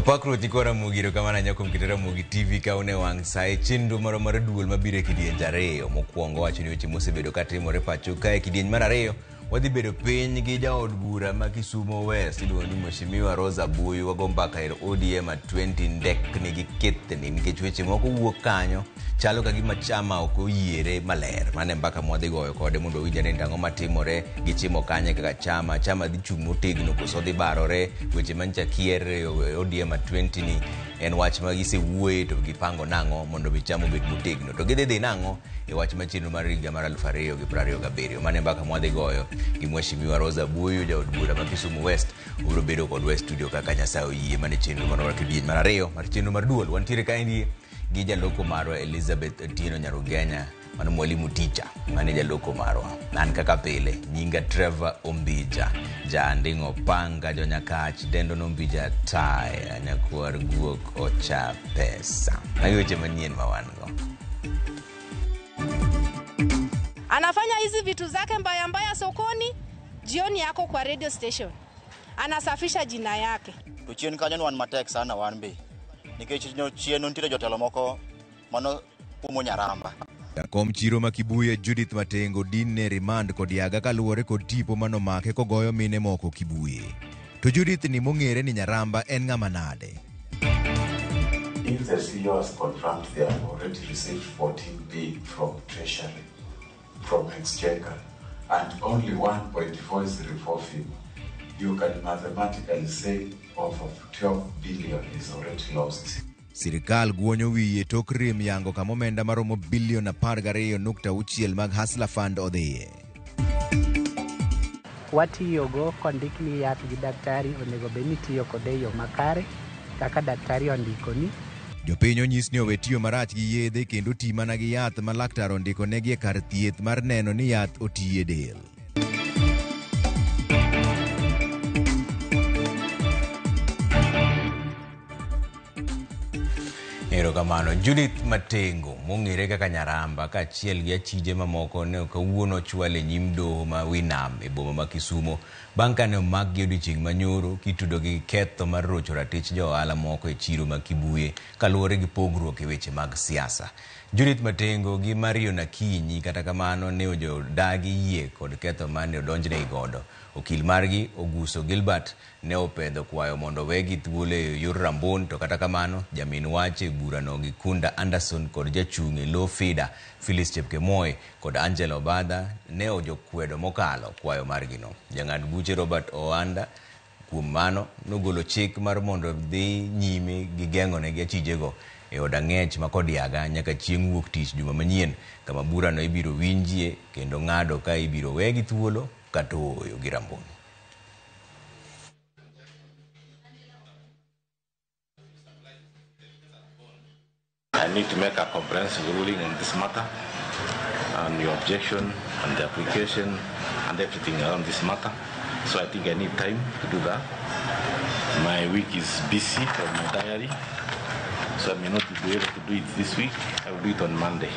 Opakruoth nikora mugiro kama na nyako mkitera mugi TV kaune wang sai chindu mara duol mabire kidienje ariyo. Mokwongo wacho ni weche mosebedo katimore pacho kae kidienje mar ariyo wadhi bedo piny gi jaod bura ma Kisumo West iluongo ni Mheshimiwa Rose Abuyi wago mbaka ir ODM 20 ndek nigi kethni nikech weche moko wuok kanyo chalo ka gima chama ok oyiere maler. Mane mbaka mwadhi goyo kode mondo owinja ni ang'o matimore gi chimo kanye kaka chama dhi chung' motegno koso dhi barore. Weche mancha kier ODM 20 ni en wach ma gisewuoye to gipango nang'o mondo bichamo bed motegno to gidhi nang'o e wach machino mar higa mar 2027. Mane mbaka mwadhi goyo gi Mheshimiwa Rose Abuyi jaod bura ma Kisumu West ubiro bedo kodwa e studio kaka Nyasaye oyie. Mane chenro manora kidienje mar ariyo mar chenro mar duol wantiere kaendi gi jaloko marwa Elizabeth Otieno Nyarugenya mano mwalimu teacher mane jaloko marwa. Nan kaka pile nyinga Trevor Ombija jandingo panga jonyakach dendo nombija taya nyakwar guok ocha pesa. Hayo weche manyien mawango. Anafanya hizi vitu zake mbaya sokoni, jioni yako kwa radio station. Anasafisha jina yake. Tuchien kanyo wan matek sana wan be. Nikech chien nitire jotelo moko mano umo Nyaramba. Jakom chiro ma Kibuye Judith Matengo dinne remand kod yaga kaluwore kod tipo manomake kogoyo mine moko Kibuye. To Judith ni mong'ere ni Nyaramba en ng'ama nade? If the CEO has confirmed they have already received 14 billion from Treasury, from Exchequer, and only 1.404 fee, you can mathematically say over 12 billion is already lost. Sirikal guonyo wiye tok rem yango kama omenda maromo bilion 12.6 mag Hustler Fund odhiye. Watiyogo kondikni yath gi daktari onego beni tiyo kode yo makare kaka daktari ondikoni. Jopiny onyis ni owe tiyo marach gi yedhe kendo ti mana gi yath ma laktar ondiko negi e kar thieth mar neno ni yath otiye del. Erokamano Judith Matengo mong'ere kaka Nyaramba kaachiel gi achije mamoko ne kawuono chwale nyim doho ma Winam e boma ma Kisumo bang' kane omak gi odiochieng' manyoro kitudo gi ketho mar rocho ratich johala moko e chiro ma Kibuye kaluwore gi pogruok e weche mag siasa. Judith Matengo gi Mario Nakinyi kata kamano ne ojodagi yie kod ketho mane odonjne godo. Okil margi Oguso Gilbert ne opedho kwayo mondo wegi thuolo e yor rambon to kata kamano jamin wache burano gi Kunda Anderson kod jachung' e lo FIDA Phyllis Chepkemoi kod Angela Obadha ne ojokwedo mokalo kwayo margino. Jang'ad buche Robert Oanda kuom mano nogolo chik mar mondo dhi nyime gi geng'one gi achijego e od ang'ech ma kod yaga nyaka chieng' wuok tich juma manyien kama burano ibiro winjie kendo ng'ado ka ibiro wegi thuolo kata oyo gi rambon. I need to make a comprehensive ruling on this matter and your objection and the application and everything around this matter. So I think I need time to do that. My week is busy from my diary, so I may not be able to do it this week. I will do it on Monday.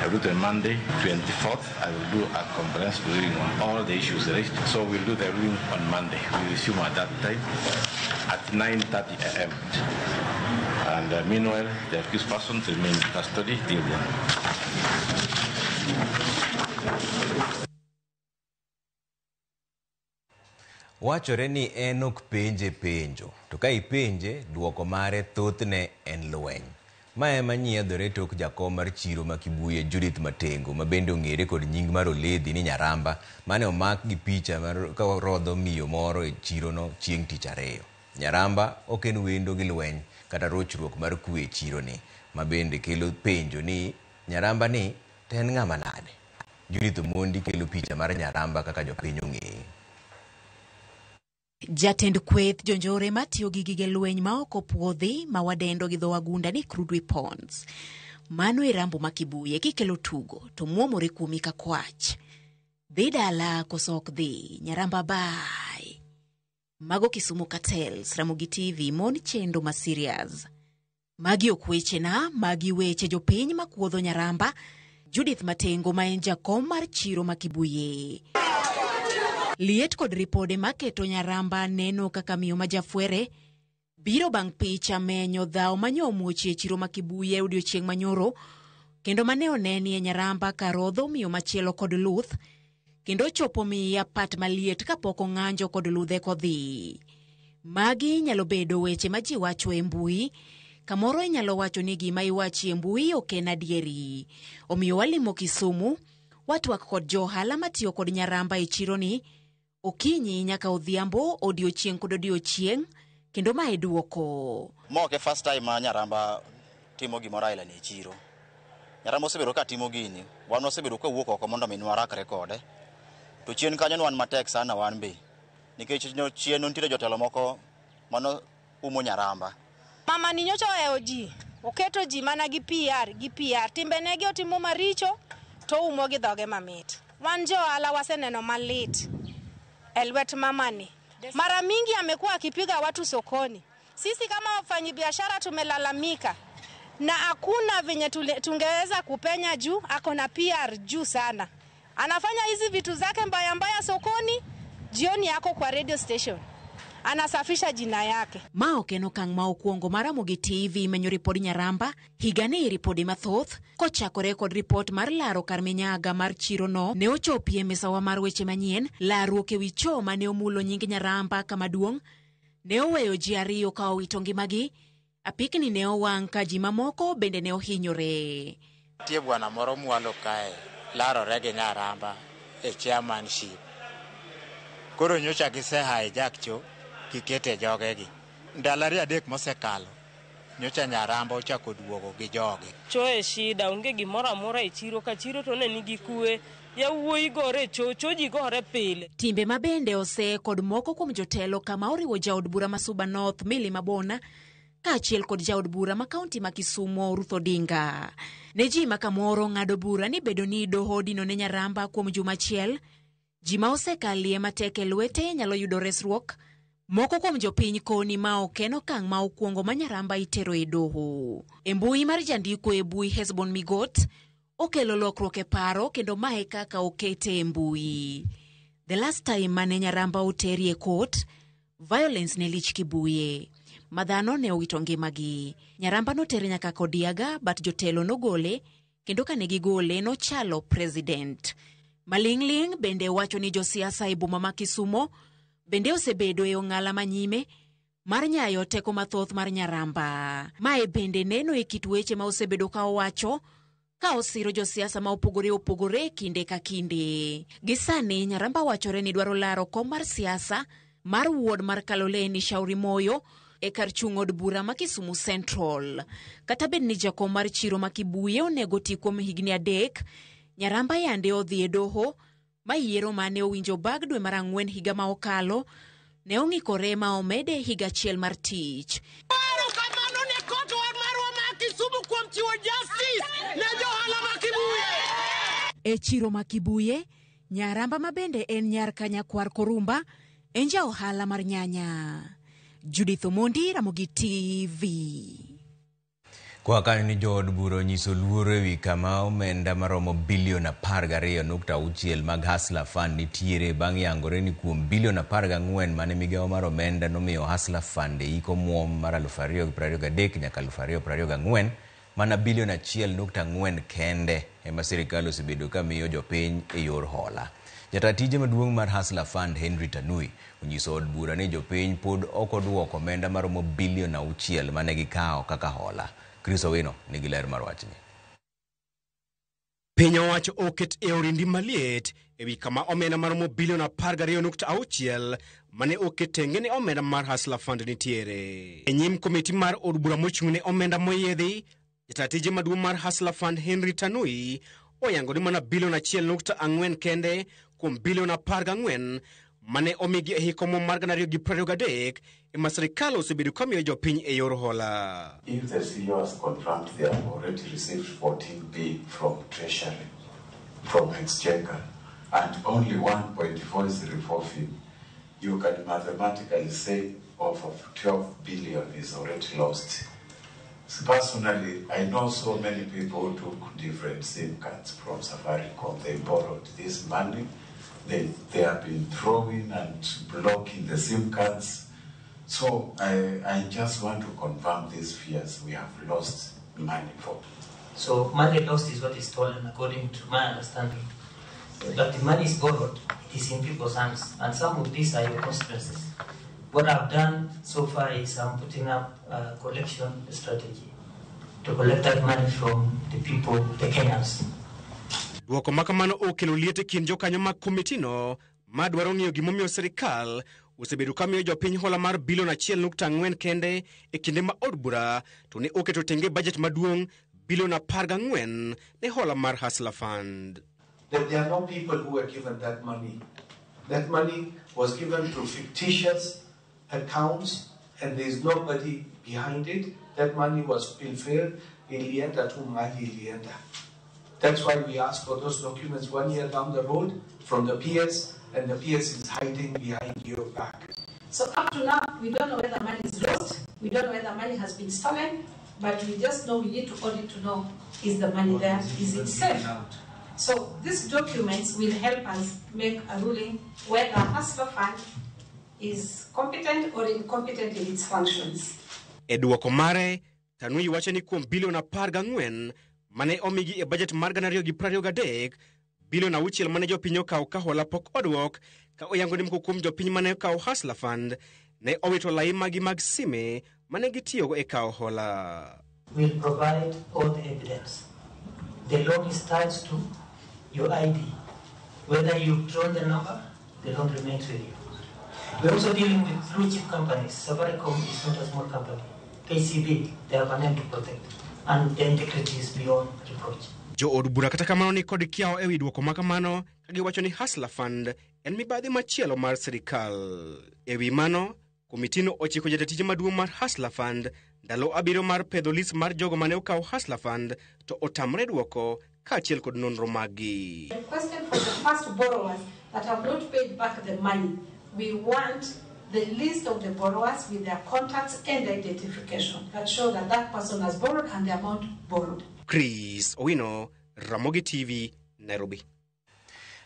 I will do it on Monday, 24th. I will do a comprehensive ruling on all the issues raised. So we'll do the ruling on Monday. We resume at that time at 9:30 a.m. And meanwhile, the accused persons remain in custody till then. Wachore ni en ok penje penjo, to ka ipenje duoko mare thothne en lweny. Ma ema nyiedhore tok jakom mar chiro ma Kibuye Judith Matengo ma bende ong'ere kod nying mar Oledhi ni Nyaramba mane omak gi picha mar ka rodho miyo moro e chirono chieng' tich ariyo. Nyaramba ok en wendo gi lweny kata rochruok mar kwe e chironi ma bende kelo penjo ni Nyaramba ni to en ng'ama nade. Judith Omondi kelo picha mar Nyaramba kaka jopiny ong'eye. Jatend kweth jonjore matiyo gi gige lweny ma ok opuodhi ma wadendo gi dho wagunda ni crude weapons. Mano e Rambo ma Kibuye kikelo tugo to muomore kuomi ka kwach. Dhi dala koso ok dhi Nyaramba bai. Mago Kisumu Cartels, Ramogi TV, mon chendo ma serious. Magi ok weche na, magi weche jopiny ma kuodho Nyaramba. Judith Matengo ma en jakom mar chiro ma Kibuye. Liet kod ripode maketo Nyaramba neno kaka miyo majafuere Biro bang' picha menyo dhao manyo muoche chiro makibuye odiochieng' manyoro, kendo mane onenie Nyaramba karodho miyo machielo kod luth, kendo chopo miya pat maliet kapok ng'anjo kod ludhe kodhi. Magi nyalo bedo weche ma ji wacho e mbui, kamoro inyalo wacho ni gima iwachi e mbui ok en adieri. Omiyo walimo Kisumu, watwak kod johala matiyo kod Nyaramba e chironi, okinyi nyaka odhiambo, odiochieng' kod odiochieng', kendo ma eduoko. Moke first time ma Nyaramba timo gimoro aila ne chiro. Nyaramba osebedo ka timo gini, wan osebedo ka wuok oko mondo min warakre kode. To chien kanyo wan matek sana wan be. Nikech chien nitiere jotelo moko mano umo Nyaramba. Mama ni nyocha ohewo ji, oketo ji mana gi PR. Timbe negi otimo maricho, to umo gi dhoge mamit. Wan johala waseneno malit. Elwet mama ni. Mara mingi amekuwa akipiga watu sokoni. Sisi kama wafanyabiashara tumelalamika. Na hakuna venye tungeweza kupenya juu, ako na PR juu sana. Anafanya hizi vitu zake mbaya sokoni, jioni yako kwa radio station. Anasafisha jina yake. Mao keno kang' ma okuongo maramogi TV menyo ripodi Nyaramba, higani ripodi mathoth, kochakore kod ripot mar laro kar minyaga mar chiro no, ne ochopie mesawa mar weche manyien, laruok ewi cho mane omulo nying Nyaramba kama duong', ne oweyo ji ariyo ka owito ngimagi, apikni ne owang' ka ji mamoko bende ne ohinyore. Tie bwana moro mwalo kae, laro rege Nyaramba e chairmanship. Koro nyocha gise hijack cho, kikete jogegi. Ndalari adek mosekalo, nyocha Nyaramba ochako duogo gi joge. Cho e shida, onge gimoro amora e chiro ka chiro to ne nigi kue. Yawuoyi gore choji gore pile. Timbe mabende ose kod moko kuom jotelo kama oriwo jaod bura ma Suba North Milly Mabona, kaachiel kod jaod bura ma kaunti ma Kisumu Ruth Odinga. Ne ji makamoro ng'ado bura ni bedo ni doho dino ne Nyaramba kuom juma achiel, ji ma osekalie matek e lwete nyalo yudo resruok. Moko kuom jopiny koni ma okeno kang' ma okuongo ma Nyaramba itero e doho. E mbui mar jandiko e mbui Hesbon Migot, okelo lokruok e paro kendo mae kaka okete e mbui. The last time mane Nyaramba oteri e court, violence ne lich Kibuye. Madhano ne owito ngimagi. Nyaramba notere nyaka Kodiaga, but jotelo nogole, kendo kane gigole no chalo president. Malingling bende wacho ni josiasa e boma ma Kisumo bende osebedo e ong'ala manyime mar nyayo teko mathoth mar Nyaramba. Mae bende neno e kit weche ma osebedo ka owacho, ka osiro josiasa ma opogore kinde ka kinde. Gisani Nyaramba wachore ni dwaro laro kom mar siasa mar wuod mar Kaloleni Shauri Moyo e kar chung' od bura ma Kisumu Central. Kata bed ni jakom mar chiro ma Kibuye onego ti kuom higni 3, Nyaramba yande odhi e doho ma yiero mane owinjo bag dwe mar 4 higa ma okalo ne ong'ikore ma omede higa 1 mar tich. Kamano ne koto marwa ma Kisumu kuom chiwo justice ne johala ma Kibuye. E chiro ma Kibuye, Nyaramba ma bende en nyar kanyakwar Korumba en ja ohala mar nyanya. Judith Omondi, Ramogi TV. Kwa kani ni jood bura nyiso luoro ewi kama omenda maromo bilion 12.6 mag Hustler Fund nitiere bang' yangore ni kuom bilion 14 mane migawo mar omenda nomiyo Hustler Fund iko muom mar 2023 nyaka 2024, mana bilion 1.4 kende ema sirikal osebedo ka miyo jopiny e yor hola. Jatatije maduong' mar Hustler Fund Henry Tanui onyiso od bura ni jopiny pod ok oduoko omenda maromo bilion 6 mane gikawo kaka hola. Chris Owino nigi ler mar wachni. Piny owacho oket e orindi maliet ewi kama omenda maromo bilion 12.6 mane okete ng'ene omenda mar Hustler Fund nitiere. E nyim komiti mar od bura mochung' ne omenda moyiedhi, jatatije maduong' mar Hustler Fund Henry Tanui oyango ni mana bilion 1.4 kende kuom bilion 14 mane omigi e hiko mar 2023 ema sirikal osebedo ka miyo jopiny e yor hola. If the CEO has confirmed they have already received 14 billion from Treasury, from Exchequer, and only 1.4 is reforfim, you can mathematically say over 12 billion is already lost. Personally, I know so many people who took different SIM cards from Safaricom. They borrowed this money. They have been throwing and blocking the SIM cards. So I just want to confirm these fears. We have lost money for. So money lost is what is stolen, according to my understanding. But the money is borrowed, it is in people's hands, and some of these are your consequences. What I've done so far is I'm putting up a collection strategy to collect that money from the people, the Kenyans. Duoko makamano okelo liete kind jokanyo mag komitino madwaro ng'iyo gimomiyo sirikal osebedo kamiyo jopiny hola mar bilion 1.4 kende e kinde ma od bura to ne oketo tenge budget maduong' bilion 14 ne hola mar Hustler Fund. That there are no people who were given that money. That money was given to fictitious accounts and there is nobody behind it. That money was fulfilled ilienda tu mali ilienda. That's why we asked for those documents 1 year down the road from the PS, and the PS is hiding behind your back. So up to now, we don't know whether money is lost, we don't know whether money has been stolen, but we just know we need to audit to know, is the money there, is it safe? So these documents will help us make a ruling whether Hustler Fund is competent or incompetent in its functions. Eduoko mare, Tanui wacho ni kuom bilion 14 mane omigi e budget mar 2023, bilion 6 mane jopiny okawo ka hola pok odwok, ka oyango ni moko kuom jopiny mane okawo Hustler Fund ne owito lai magi mag sime mane gitiyogo e kawo hola. We'll provide all the evidence. The loan is tied to your ID. Whether you've drawn the number, the loan remains with you. We're also dealing with blue chip companies. Safaricom is not a small company. KCB, they have a name to protect. And the integrity is beyond reproach. Jo od bura kata kamano ni kod kiao ewi duoko makamano kagiwacho ni Hustler Fund en mibadhi machielo mar sirikal. Ewi mano, komitino ochiko jatije maduong' mar Hustler Fund ndalo abiro mar pedho list mar jogo mane okawo Hustler Fund to otamre duoko kaachiel kod nonro magi. The question for the first borrowers that have not paid back the money, we want the list of the borrowers with their contacts and identification that show that that person has borrowed and the amount borrowed. Chris Owino, Ramogi TV, Nairobi.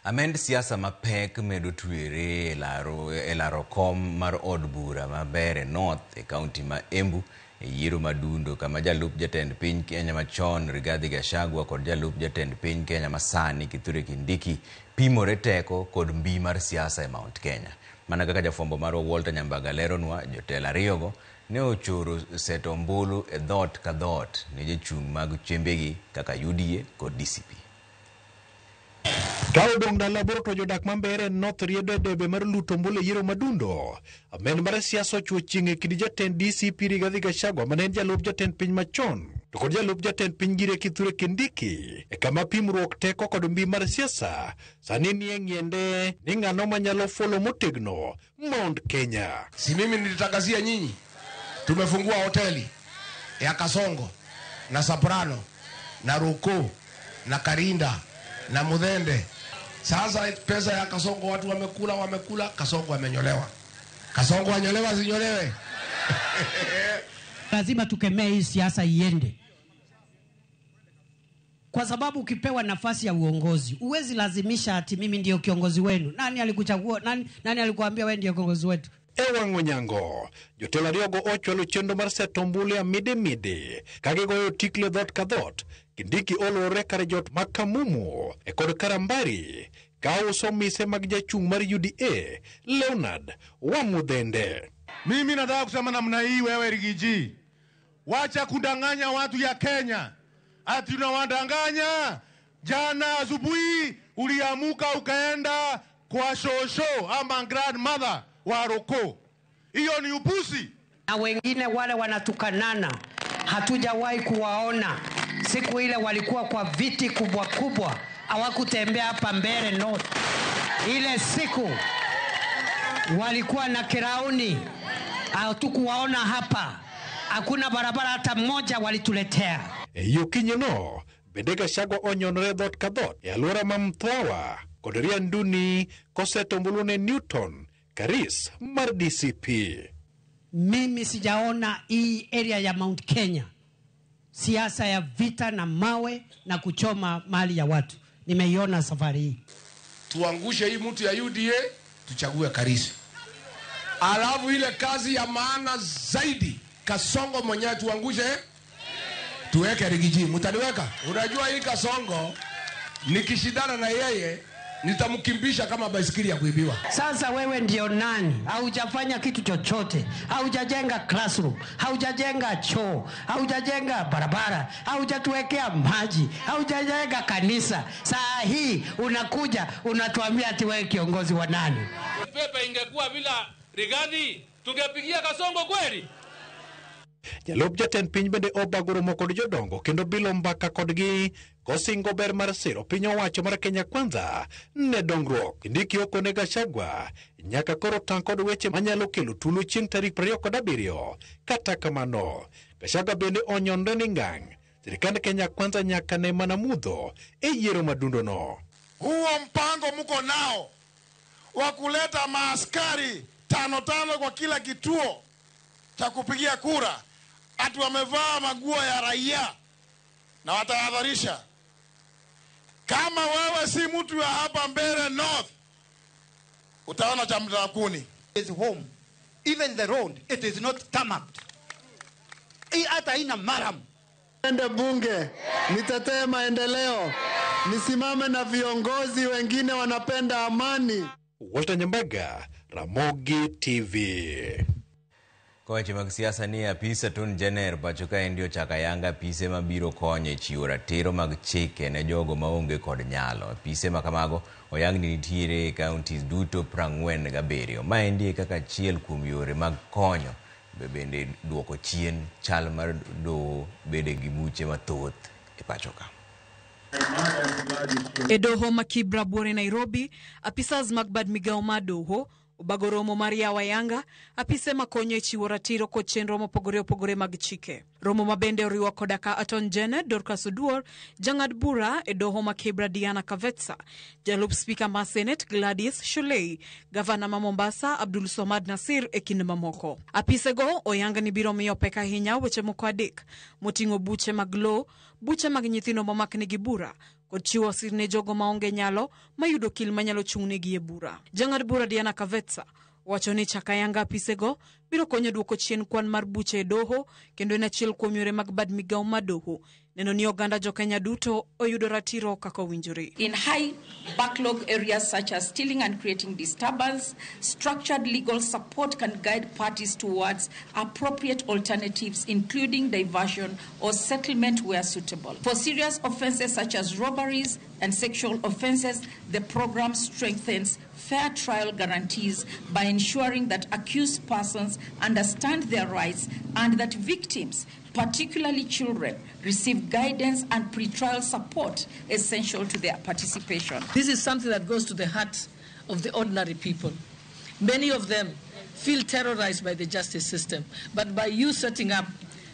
Amend siasa mapek medo tuere e laro kom mar od bura mabere North e kaunti ma Embu e yiero madundo kama jalup jatend piny Kenya machon Rigathi Gachagua kod jalup jatend piny Kenya masani Kithure Kindiki pimore teko kod mbi mar siasa e Mount Kenya. Mana kaka jafwambo marwa Walter Nyambaga leronwa, jotelo ariyogo ne ochoro seto ombulu e dhot ka dhot ne jochung' mag chembegi kaka UDA kod DCP. Kao dong dala boro to jodak mambere North riedo debe mar luto mbole yiero madundo. Amen mar siasa ochuo chinge kidi jatend DCP Rigathi Gachagua manen jalup jatend piny machon. To kod jalup jatend piny gire Kithure Kindiki. E kama pimruok teko kod mbi mar siasa. Sani nie ng'iende ni ng'ano manyalo folo motegno Mount Kenya. Si mimi nilitangazia nyinyi. Tumefungua hoteli ya Kasongo na Soprano na Ruko na Karinda na Mudhende. Sasa pesa ya Kasongo watu wamekula, Kasongo amenyolewa. Kasongo anyolewa zinyolewe. Lazima tukemee hii siasa iende. Kwa sababu ukipewa nafasi ya uongozi, uwezi lazimisha ati mimi ndio kiongozi wenu. Nani alikuchagua? Nani alikuambia wewe ndio kiongozi wetu? Ewang' Onyango, jotelo ariyogo ochwalo chenro mar seto mbulu ya mide kagigoyo tikle dhot ka dhot. Kindiki olore kar jot mag Kamumu e kod Karambari ka uso mise mag jachung' mar UDA Leonard Wamudhende. Mimi nataka kusema namna hii, wewe Rigiji, wacha kudanganya watu ya Kenya. Ati unawadanganya. Jana asubuhi uliamuka ukaenda kwa shosho ama grandmother wa Roko. Hiyo ni upuzi. Na wengine wale wanatukanana, hatujawahi kuwaona. Siku ile walikuwa kwa viti kubwa kubwa, hawakutembea hapa mbele North. Ile siku walikuwa na kirauni, hatukuwaona hapa. Hakuna barabara hata moja walituletea. Yokinyo no, bende Gachagua onyonore dhot ka dhot e alwora ma Mthwawa kod Rianduni koseto mbulu ne Newton Karis mar DCP. Mimi sijaona hii area ya Mount Kenya siasa ya vita na mawe na kuchoma mali ya watu. Nimeiona safari hii. Tuangushe hii mtu ya UDA, tuchague Karis. Alafu ile kazi ya maana zaidi, Kasongo mwenyewe tuangushe, tuweke Rigiji. Mtaniweka? Unajua hii Kasongo nikishindana na yeye nitamkimbisha kama baisikeli ya kuibiwa. Sasa wewe ndio nani? Haujafanya kitu chochote. Haujajenga classroom, haujajenga choo, haujajenga barabara, haujatuwekea maji, haujajenga kanisa. Saa hii unakuja unatuambia ati wewe kiongozi wa nani? Pepe ingekuwa bila Rigathi, tungepigia Kasongo kweli? Jalup jatend piny bende obagoromo kod jodongo kendo bilo mbaka kodgi kosingo ber mar siro piny owacho mar Kenya Kwanza ne dongruok. Ndiki okone Gachagua nyaka koro tang' kod weche manyalo kelo tulo chieng' tarik 27. Kata kamano, Gachagua bende onyondo ni ngang' sirikand Kenya Kwanza nyaka ne mana mudho e yiero madundono. Huo mpango mko nao wa kuleta maaskari 5 kwa kila kituo cha kupigia kura, ati wamevaa maguo ya raia na watahadharisha. Kama wewe si mtu wa hapa Mbeere North, utaona cha mtakuni. Is home. Even the road, it is not tarmacked. Hata ina maram. Ende bunge, nitetee maendeleo, nisimame na viongozi wengine wanapenda amani. Walter Nyambaga, Ramogi TV. Koche mag siasa ni apisa Attorney General pacho kae ndio chaka yanga apise mabiro konyo e chiwo ratiro mag chike ne jogo maonge kod nyalo. Apise ma kamago oyang ni nitiere counties duto 47. Maendi kaka achiel kuom yore mag konyo bende duoko chien chal mar do bede gi buche mathoth e pacho ka. E doho ma Kibra Buore Nairobi, apisas mag bad migao ma doho obagoromo mar yawa yanga apise makonyo e chiwo ratiro kod chenro mopogore opogore mag chike. Romo mabende oriwo koda ka Attorney General Dorcas Oduor, jang'ad bura e doho ma Kibra Diana Kavetsa, jalup spika ma Senate Gladys Sholei, gavana ma Mombasa Abdul Somad Nasir e kind mamoko. Apisego oyanga ni biro miyo pek ahinya weche moko adek moting'o buche mag lo, buche mag nyithindo momakni gi bura kod chiwo sir ne jogo maonge nyalo mayudo kil manyalo chung'negi e bura. Jang'ad bura Diana Kavetsa wacho ni chaka yanga apisego biro konyo duoko chien kwan mar buche e doho kendo en achiel kuom yore mag bad migao ma doho neno ni oganda jo Kenya duto oyudo ratiro kaka owinjore. In high backlog areas such as stealing and creating disturbance, structured legal support can guide parties towards appropriate alternatives, including diversion or settlement where suitable. For serious offenses such as robberies and sexual offenses, the program strengthens fair trial guarantees by ensuring that accused persons understand their rights and that victims, particularly children, receive guidance and pretrial support essential to their participation. This is something that goes to the heart of the ordinary people. Many of them feel terrorized by the justice system, but by you setting up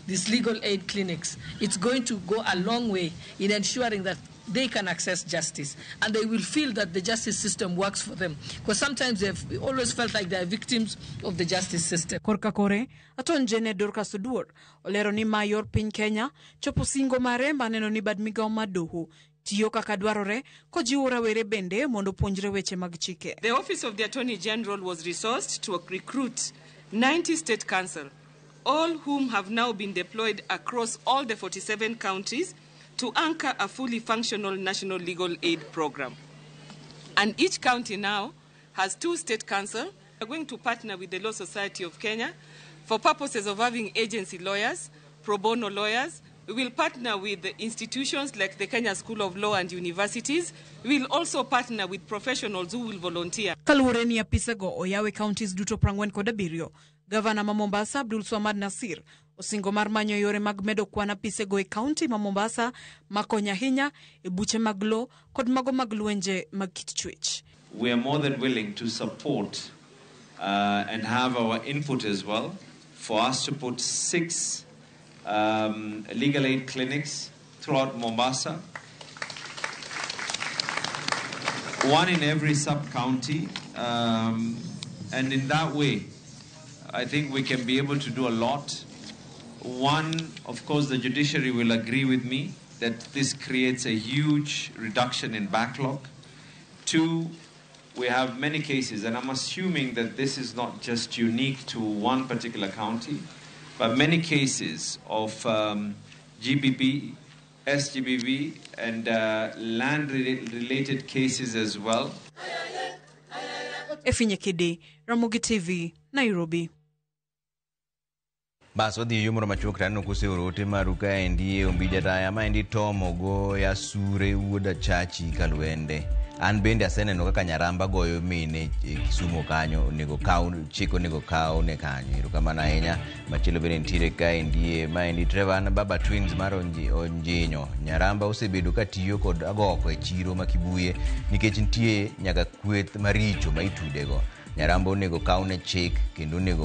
these legal aid clinics, it's going to go a long way in ensuring that they can access justice and they will feel that the justice system works for them, because sometimes they've always felt like they're victims of the justice system. Korka kore, Attorney General Dorcas Oduor olero ni mayor piny Kenya chopo singo mare maneno ni bad migao ma doho tiyo kaka dwarore kojiwo rawere bende mondo puonjre weche mag chike. The Office of the Attorney General was resourced to recruit 90 state counsel, all whom have now been deployed across all the 47 counties to anchor a fully functional national legal aid program. And each county now has 2 state counsel. We are going to partner with the Law Society of Kenya for purposes of having agency lawyers, pro bono lawyers. We will partner with the institutions like the Kenya School of Law and universities. We will also partner with professionals who will volunteer. Kaluwore ni apisego oyawe counties duto 47. Gavana ma Mombasa Abdul Somad Nasir osingo mar manyo yore mag medo kwan apisego e county ma Mombasa makonya ahinya e buche mag lo kod mago mag lwenje mag kit chwech. We are more than willing to support and have our input as well for us to put 6 legal aid clinics throughout Mombasa, 1 in every sub-county, and in that way I think we can be able to do a lot. 1, of course, the judiciary will agree with me that this creates a huge reduction in backlog. 2, we have many cases, and I'm assuming that this is not just unique to one particular county, but many cases of GBV, SGBV, and land-related cases as well. Efinye Kide, Ramogi TV, Nairobi. Baso di yumro machukra no kuse urote maruka endi ombija taya ma endi tomo go ya sure uda chachi kalwende an bende asene no kaka Nyaramba goyo mine Kisumo kanyo nego kaw chiko nego kaw ne kanyo irukamana ahinya machilo bende ntire ka endi ma endi Trevor na Baba Twins mar onjinyo Nyaramba osebedo katiyo kod agoko e chiro makibuye nikech ntie nyaka kweth maricho ma itudego Nyaramba onego kaune chik kendo nego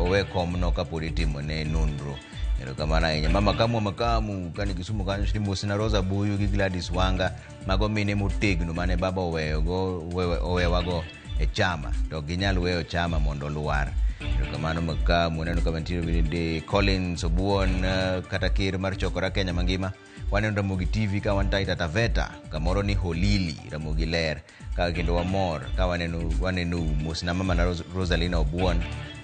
owe komno kapod itimo ne nonro erokamano ahinya mama makamu kani Kisumo kanyo Shrimos na Rosa Buyu gi Gladys Wanga mago mine motegno mane baba owewago e chama to ginyal weyo chama mondo luar erokamano makamu neno kama ntiere bende Collins Obuon kata ker mar chokora Kenya mangima waneno Ramogi TV ka wantaita Taveta kamoro ni Holili Ramogi ler ka kendo wamor ka waneno mos na mama na Rosalina Obuon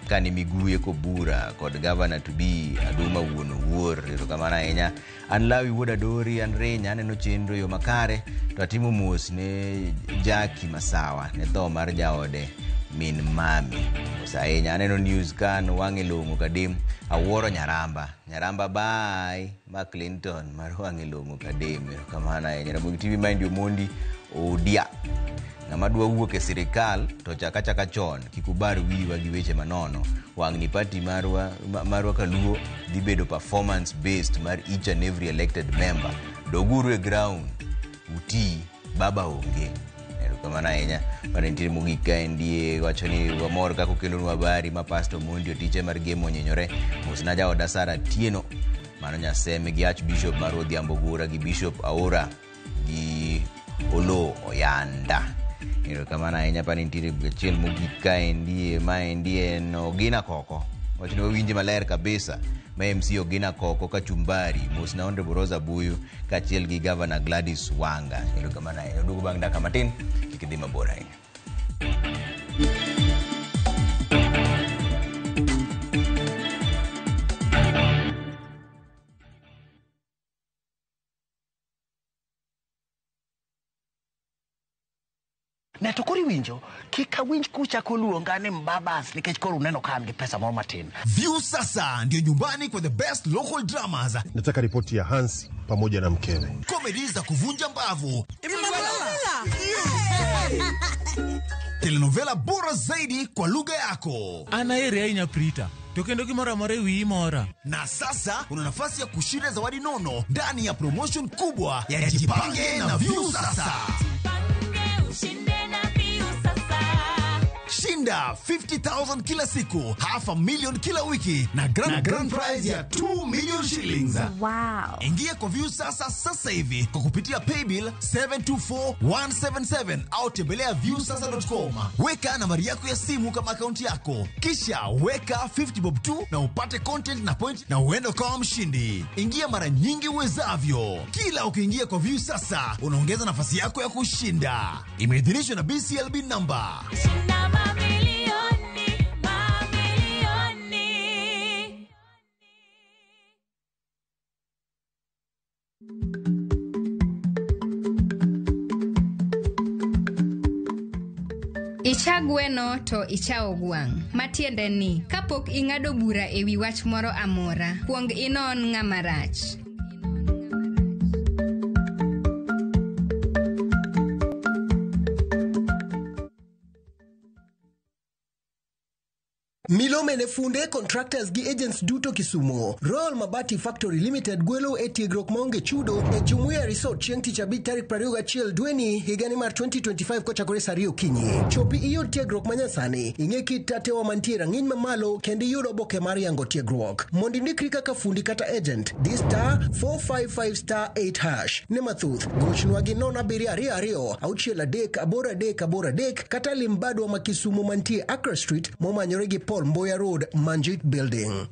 kani miguye ko bura kod governor to be Aduma wuono wuor erokamano ahinya an Lawi wuod Adori an Renya aneno chenro yo makare to atimo mos ne Jackie Masawa ne tho mar jaode min mami osainya aneno news kan wange longo kadem awuoro Nyaramba bye ma Clinton mar wange longo kadem erokamano ahinya Ramogi TV mind Omondi Odia ngama dwa wuok e sirikal to chaka chon kikubar wiwa gi weche manono wangni party marwa kaluo dhi bedo performance based mar each and every elected member doguru e ground uti baba onge erokamano ahinya panentie mogik ka endie wachoni wamor kako kelonwa habari ma Pastor Mondi otiche mar game onyenyore mosna jaoda Sara Tieno mano nyaseme gi Archbishop mar Odhiambo Gura gi Bishop Aora gi Olo Oyanda erokamano ahinya panentie achiel mogik ka endie ma endie no Gina Koko wachni wawinje maler kabisa ma MC Ogina Koko Kachumbari mosna Honorable Rosa Buyu kachiel gi Governor Gladys Wanga erokamano ahinya odugo bang' dakika matin kik idhi mabor ahinya. Ne to kori winjo kika winj kucha koluonga ni Mbabas nikech koro uneno kan gi pesa moro matin. View sasa ndio nyumbani kwa the best local dramas. Nataka ripoti ya Hansi pamoja na mkewe. Comedy za kuvunja mbavu. Telenovela bora zaidi kwa lugha yako. Anaere ainya Prita. Tokendo kimora more wi mora. Na sasa una nafasi ya kushinda zawadi nono ndani ya promotion kubwa ya Jipange na View sasa. Shinda 50,000 kila siku, $500,000 kila wiki na grand prize ya 2 million shillings. Wow. Ingia kwa View sasa hivi kwa kupitia paybill 724177 au tembelea viewsasa.com. Weka nambari yako ya simu kama akaunti yako, kisha weka 50 bob tu na upate content na point na uende kwa mshindi. Ingia mara nyingi uwezavyo. Kila ukiingia kwa View sasa unaongeza nafasi yako ya kushinda. Imeidhinishwa na BCLB number. Ichagweno to ichao gwang'. Matiende ni, kapok ing'ado bura ewi wach moro amora, kuong inon ng'ama rach. Milome ne funde contractors gi agents duto Kisumo. Royal Mabati Factory Limited gwelo tiegruok maonge chudo e Jumuiya Resort chieng' tich abich tarik 21 dweni higani mar 2025 kochakore saa 2 okinyi. Chopi iyud tiegruok manyasani, ing'e kit tatewa mantie rang'iny mamalo kendo iyud oboke mar yango tiegruok. Mondo indikri kaka fundi kata agent, di *455*8# ne mathuth. Gochnwa gi 0722 638 kata limbadwa ma Kisumo mantie Accra Street momanyore gi Paul Mboya Road, Manjit Building.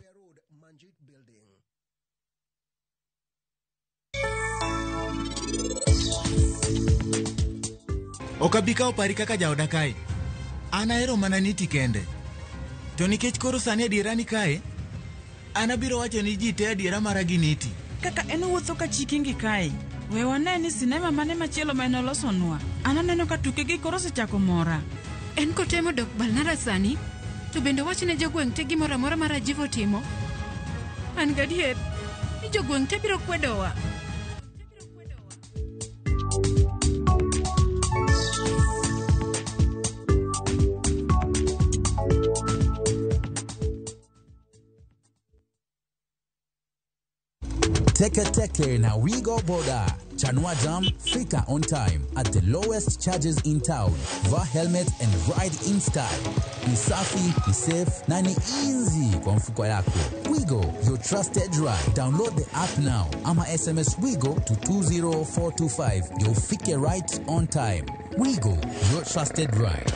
Okabika opari kaka jaoda kae. Anahero mana niti kende. To nikech koro sani adiera ni kae, anabiro wacho ni ji te adiera mara gi niti. Kaka en wuotho ka chikingi kae. We wane ni sinema mane machielo ma enolosonwa. Ananeno ka tukegi koro sechako mora. En kotemo dok Balnara sani, to bende wach ne jogweng' te gimoro amora ma Rajiv timo. An gadier ni jogweng' te biro kwedowa. Teke na Wigo Boda. Chanua Jam, fika on time at the lowest charges in town. Wear helmet and ride in style. Ni safi, ni safe, na ni easy kwa mfuko yako. Wigo, your trusted ride. Download the app now. Ama SMS Wigo to 20425. You'll fike right on time. Wigo, your trusted ride.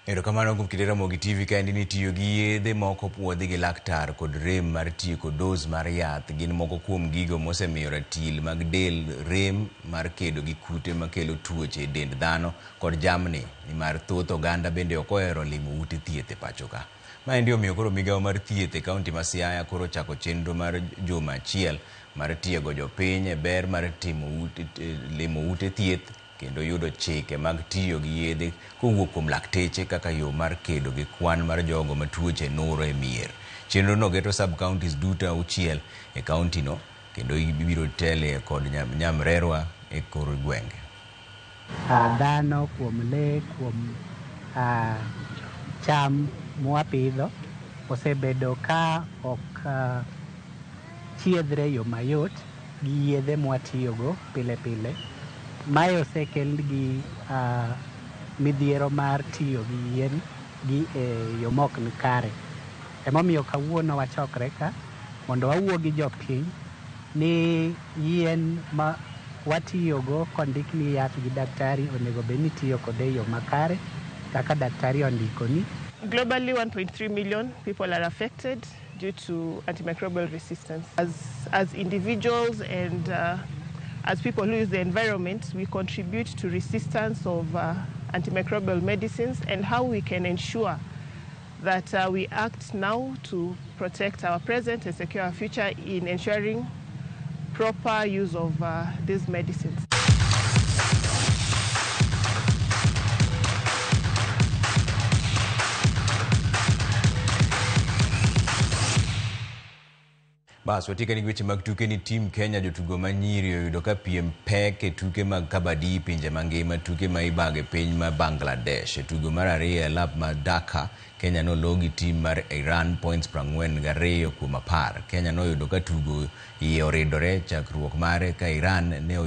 Erokamano kuom kidera Mogi TV ka ni tiyo gi yedhe moko puodhi gi laktar kod rem mar tiyo kod dose mar yath gin moko kuom gigo mosemiyo ratil mag del rem mar kedo gi kute makelo tuoche e dend dhano kod jamni ni mar thoth oganda bende ok ohero limo ute thieth e pacho ka. Ma endi omiyo koro migawo mar thieth e kaunti ma Siaya koro chako chenro mar juma achiel mar tiego jopiny e ber mar limo ute thieth kendo yudo chike mag tiyo gi yedhe kowuok kuom lakteche kaka yo mar kedo gi kwan mar jogo ma tuoche noro e mier. Chenro no geto sub counties duto 6 e kaunti no kendo ibiro tele kod nyamrerwa e kor gwenge. Dhano kuom le kuom cham mwapidho osebedo ka ok chiedhre yo mayot gi yedhe mwatiyogo pile pile. Mae osekel gi midhiero mar tiyo gi yien gi yo mok ni kare. Emomiyo kawuono wachokre ka mondo wawuo gi jopiny ni yien ma watiyogo kondik ni yath gi daktari onego bed ni tiyo kode yo makare kaka daktari ondikoni. Globally, 1.3 million people are affected due to antimicrobial resistance. As individuals and as people who use the environment, we contribute to resistance of antimicrobial medicines and how we can ensure that we act now to protect our present and secure our future in ensuring proper use of these medicines. Bas watika ni gweche mag tuke ni team Kenya jotugo manyiri oyudo ka piem pek e tuke mag kabadi pinje mangima tuke ma ibage piny ma Bangladesh. E tugo mar ariyo lap ma Dhaka Kenya no logi team mar Iran points 42 kuom 10. Kenya no oyudo ka tugo iye oridore chakruok mare ka Iran ne